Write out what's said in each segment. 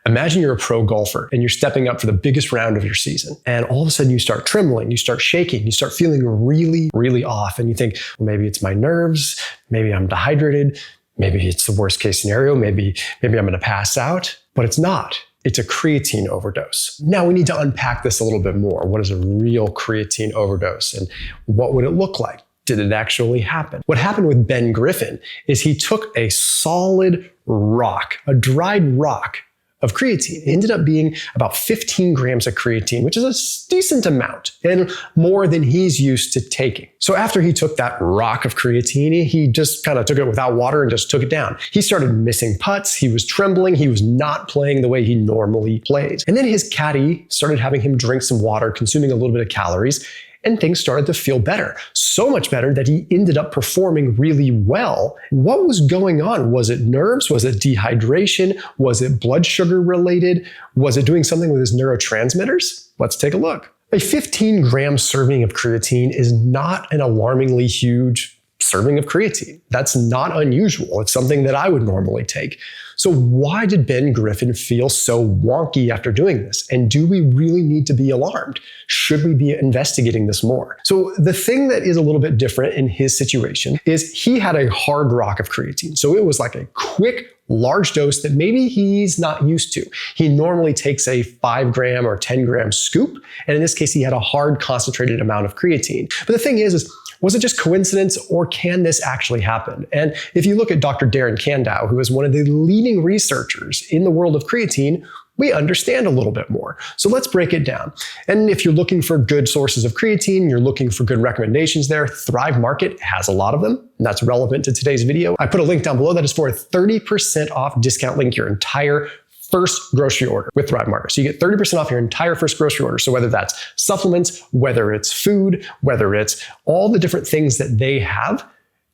Imagine you're a pro golfer and you're stepping up for the biggest round of your season. And all of a sudden you start trembling, you start shaking, you start feeling really, really off. And you think, well, maybe it's my nerves, maybe I'm dehydrated, maybe it's the worst case scenario, maybe I'm gonna pass out, but it's not. It's a creatine overdose. Now we need to unpack this a little bit more. What is a real creatine overdose and what would it look like? Did it actually happen? What happened with Ben Griffin is he took a solid rock, a dried rock of creatine. It ended up being about 15 grams of creatine, which is a decent amount and more than he's used to taking. So after he took that rock of creatine, he just kind of took it without water and just took it down. He started missing putts. He was trembling. He was not playing the way he normally plays. And then his caddy started having him drink some water, consuming a little bit of calories, and things started to feel better. So much better that he ended up performing really well. What was going on? Was it nerves? Was it dehydration? Was it blood sugar related? Was it doing something with his neurotransmitters? Let's take a look. A 15-gram serving of creatine is not an alarmingly huge serving of creatine. That's not unusual. It's something that I would normally take. So why did Ben Griffin feel so wonky after doing this? And do we really need to be alarmed? Should we be investigating this more? So the thing that is a little bit different in his situation is he had a hard rock of creatine. So it was like a quick, large dose that maybe he's not used to. He normally takes a 5-gram or 10-gram scoop. And in this case, he had a hard, concentrated amount of creatine. But the thing is was it just coincidence or can this actually happen? And if you look at Dr. Darren Kandau, who is one of the leading researchers in the world of creatine, we understand a little bit more. So let's break it down. And if you're looking for good sources of creatine, you're looking for good recommendations there, Thrive Market has a lot of them, and that's relevant to today's video. I put a link down below that is for a 30% off discount link your entire first grocery order with Thrive Market. So you get 30% off your entire first grocery order. So whether that's supplements, whether it's food, whether it's all the different things that they have,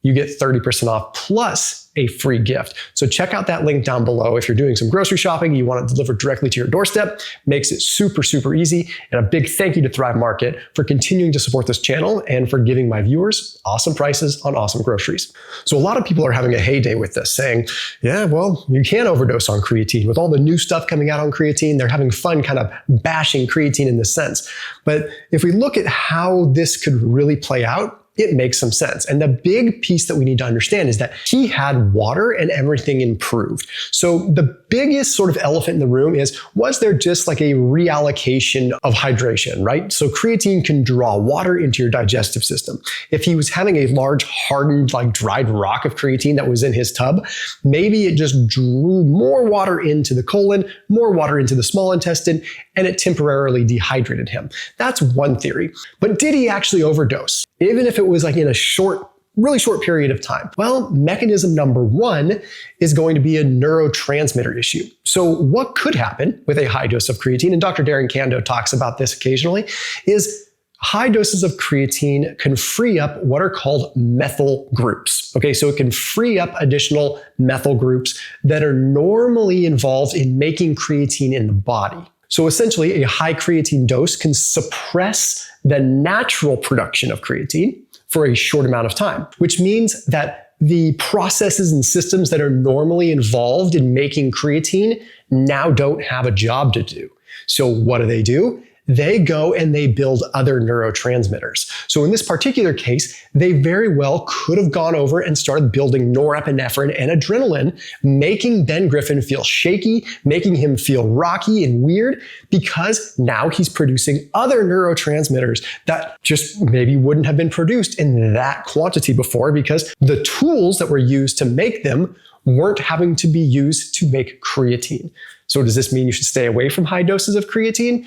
you get 30% off plus a free gift. So check out that link down below. If you're doing some grocery shopping, you want it delivered directly to your doorstep, makes it super, super easy. And a big thank you to Thrive Market for continuing to support this channel and for giving my viewers awesome prices on awesome groceries. So a lot of people are having a heyday with this, saying, yeah, well, you can overdose on creatine. With all the new stuff coming out on creatine, they're having fun kind of bashing creatine in this sense. But if we look at how this could really play out, it makes some sense. And the big piece that we need to understand is that he had water and everything improved. So the biggest sort of elephant in the room is, was there just like a reallocation of hydration, right? So creatine can draw water into your digestive system. If he was having a large hardened, like dried rock of creatine that was in his tub, maybe it just drew more water into the colon, more water into the small intestine, and it temporarily dehydrated him. That's one theory. But did he actually overdose? Even if it was like in a really short period of time? Well, mechanism number one is going to be a neurotransmitter issue. So what could happen with a high dose of creatine, and Dr. Darren Kandau talks about this occasionally, is high doses of creatine can free up what are called methyl groups. Okay, so it can free up additional methyl groups that are normally involved in making creatine in the body. So essentially, a high creatine dose can suppress the natural production of creatine for a short amount of time, which means that the processes and systems that are normally involved in making creatine now don't have a job to do. So what do? They go and they build other neurotransmitters. So in this particular case, they very well could have gone over and started building norepinephrine and adrenaline, making Ben Griffin feel shaky, making him feel rocky and weird, because now he's producing other neurotransmitters that just maybe wouldn't have been produced in that quantity before, because the tools that were used to make them weren't having to be used to make creatine. So does this mean you should stay away from high doses of creatine?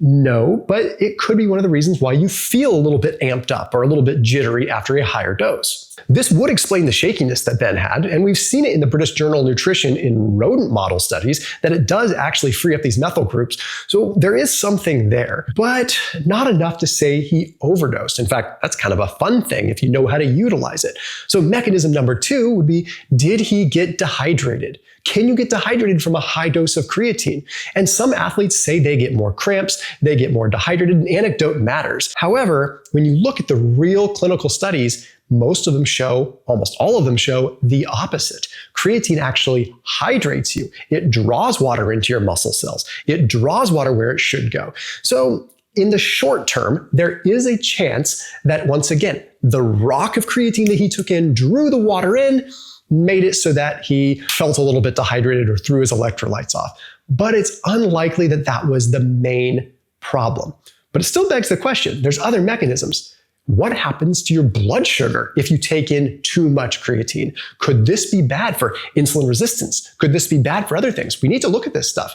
No, but it could be one of the reasons why you feel a little bit amped up or a little bit jittery after a higher dose. This would explain the shakiness that Ben had, and we've seen it in the British Journal of Nutrition in rodent model studies that it does actually free up these methyl groups. So there is something there, but not enough to say he overdosed. In fact, that's kind of a fun thing if you know how to utilize it. So mechanism number two would be, did he get dehydrated? Can you get dehydrated from a high dose of creatine? And some athletes say they get more cramps, they get more dehydrated, and anecdote matters. However, when you look at the real clinical studies, most of them show, almost all of them show the opposite. Creatine actually hydrates you. It draws water into your muscle cells. It draws water where it should go. So in the short term, there is a chance that once again, the rock of creatine that he took in drew the water in, made it so that he felt a little bit dehydrated or threw his electrolytes off. But it's unlikely that that was the main problem. But it still begs the question, there's other mechanisms. What happens to your blood sugar if you take in too much creatine? Could this be bad for insulin resistance? Could this be bad for other things? We need to look at this stuff.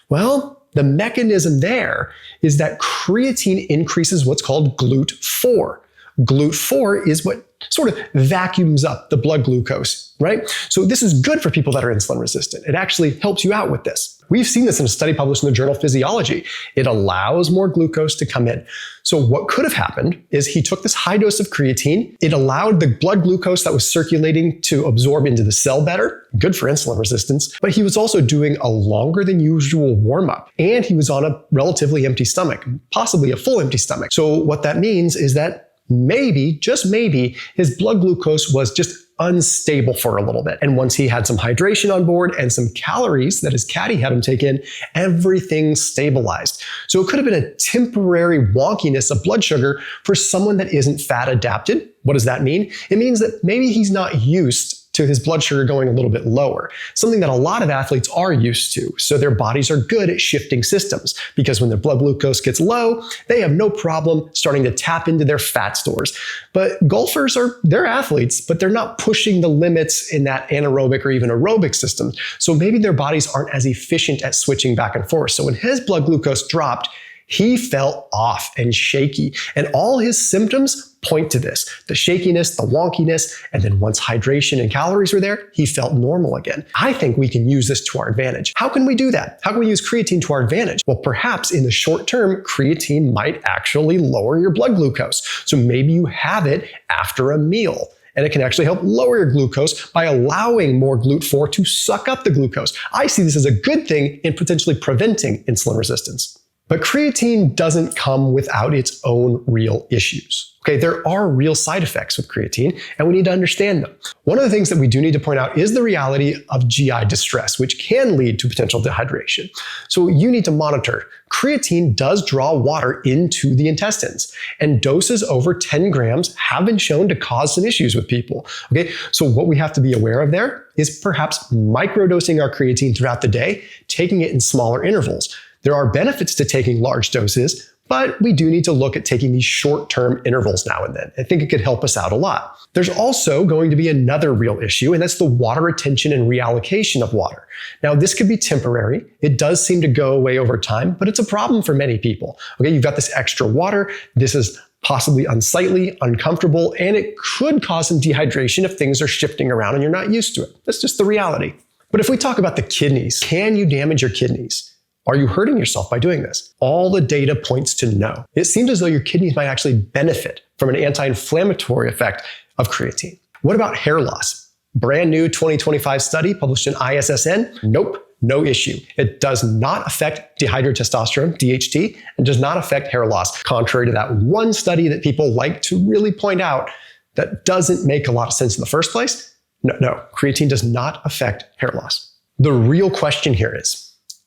Well, the mechanism there is that creatine increases what's called GLUT4. GLUT4 is what sort of vacuums up the blood glucose, right? So this is good for people that are insulin resistant. It actually helps you out with this. We've seen this in a study published in the journal Physiology. It allows more glucose to come in. So what could have happened is he took this high dose of creatine. It allowed the blood glucose that was circulating to absorb into the cell better, good for insulin resistance, but he was also doing a longer than usual warm-up, and he was on a relatively empty stomach, possibly a full empty stomach. So what that means is that maybe, just maybe, his blood glucose was just unstable for a little bit. And once he had some hydration on board and some calories that his caddy had him take in, everything stabilized. So it could have been a temporary wonkiness of blood sugar for someone that isn't fat adapted. What does that mean? It means that maybe he's not used to his blood sugar going a little bit lower, something that a lot of athletes are used to. So their bodies are good at shifting systems because when their blood glucose gets low, they have no problem starting to tap into their fat stores. But golfers they're athletes, but they're not pushing the limits in that anaerobic or even aerobic system. So maybe their bodies aren't as efficient at switching back and forth. So when his blood glucose dropped, he felt off and shaky, and all his symptoms point to this, the shakiness, the wonkiness, and then once hydration and calories were there, he felt normal again. I think we can use this to our advantage. How can we do that? How can we use creatine to our advantage? Well, perhaps in the short term, creatine might actually lower your blood glucose. So maybe you have it after a meal. And it can actually help lower your glucose by allowing more GLUT4 to suck up the glucose. I see this as a good thing in potentially preventing insulin resistance. But creatine doesn't come without its own real issues. Okay, there are real side effects with creatine, and we need to understand them. One of the things that we do need to point out is the reality of GI distress, which can lead to potential dehydration. So you need to monitor. Creatine does draw water into the intestines, and doses over 10 grams have been shown to cause some issues with people. Okay, so what we have to be aware of there is perhaps microdosing our creatine throughout the day, taking it in smaller intervals. There are benefits to taking large doses, but we do need to look at taking these short-term intervals now and then. I think it could help us out a lot. There's also going to be another real issue, and that's the water retention and reallocation of water. Now, this could be temporary. It does seem to go away over time, but it's a problem for many people. Okay, you've got this extra water. This is possibly unsightly, uncomfortable, and it could cause some dehydration if things are shifting around and you're not used to it. That's just the reality. But if we talk about the kidneys, can you damage your kidneys? Are you hurting yourself by doing this? All the data points to no. It seems as though your kidneys might actually benefit from an anti-inflammatory effect of creatine. What about hair loss? Brand new 2025 study published in ISSN. Nope, no issue. It does not affect dihydrotestosterone, DHT, and does not affect hair loss, contrary to that one study that people like to really point out that doesn't make a lot of sense in the first place. No, creatine does not affect hair loss. The real question here is,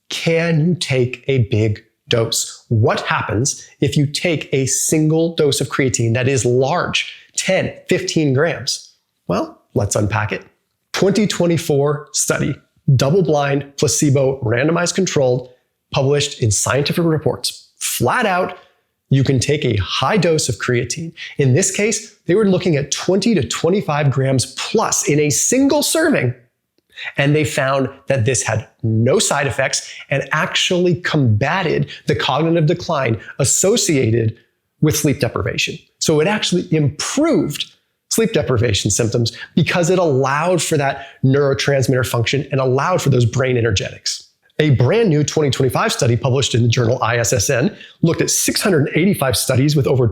can you take a big dose? What happens if you take a single dose of creatine that is large, 10, 15 grams? Well, let's unpack it. 2024 study, double-blind, placebo, randomized controlled, published in scientific reports. Flat out, you can take a high dose of creatine. In this case, they were looking at 20 to 25 grams plus in a single serving. And they found that this had no side effects and actually combated the cognitive decline associated with sleep deprivation. So it actually improved sleep deprivation symptoms because it allowed for that neurotransmitter function and allowed for those brain energetics. A brand new 2025 study published in the journal ISSN looked at 685 studies with over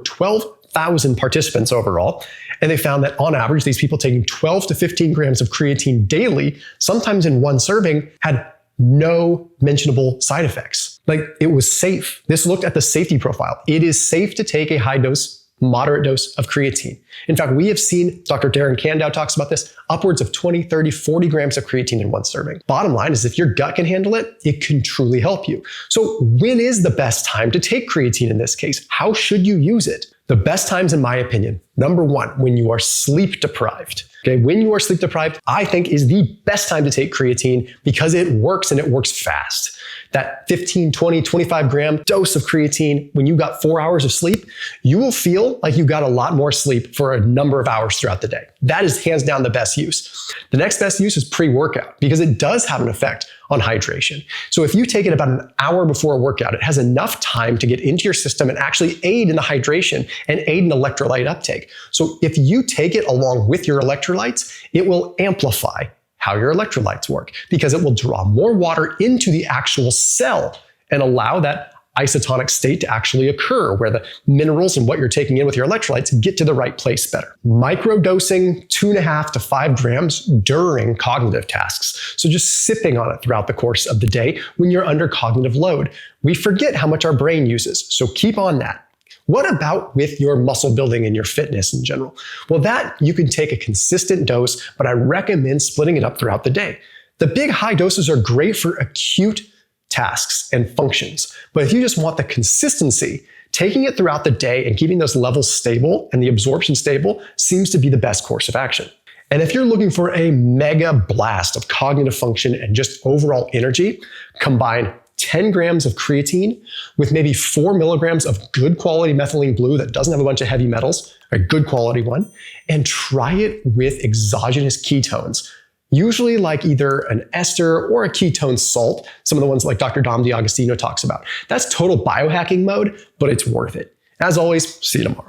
1,000 participants overall. And they found that on average, these people taking 12 to 15 grams of creatine daily, sometimes in one serving, had no mentionable side effects. Like, it was safe. This looked at the safety profile. It is safe to take a high dose, moderate dose of creatine. In fact, we have seen, Dr. Darren Kandow talks about this, upwards of 20, 30, 40 grams of creatine in one serving. Bottom line is, if your gut can handle it, it can truly help you. So when is the best time to take creatine in this case? How should you use it? The best times, in my opinion, number one, when you are sleep deprived. Okay, when you are sleep deprived, I think is the best time to take creatine because it works and it works fast. That 15, 20, 25 gram dose of creatine, when you got 4 hours of sleep, you will feel like you got a lot more sleep for a number of hours throughout the day. That is hands down the best use. The next best use is pre-workout because it does have an effect on hydration. So if you take it about an hour before a workout, it has enough time to get into your system and actually aid in the hydration and aid in electrolyte uptake. So if you take it along with your electrolytes, it will amplify how your electrolytes work because it will draw more water into the actual cell and allow that isotonic state to actually occur where the minerals and what you're taking in with your electrolytes get to the right place better. Microdosing 2.5 to 5 grams during cognitive tasks. So just sipping on it throughout the course of the day when you're under cognitive load. We forget how much our brain uses, so keep on that. What about with your muscle building and your fitness in general? Well, that you can take a consistent dose, but I recommend splitting it up throughout the day. The big high doses are great for acute tasks and functions. But if you just want the consistency, taking it throughout the day and keeping those levels stable and the absorption stable seems to be the best course of action. And if you're looking for a mega blast of cognitive function and just overall energy, combine 10 grams of creatine with maybe 4 milligrams of good quality methylene blue that doesn't have a bunch of heavy metals, a good quality one, and try it with exogenous ketones. Usually like either an ester or a ketone salt, some of the ones like Dr. Dom D'Agostino talks about. That's total biohacking mode, but it's worth it. As always, see you tomorrow.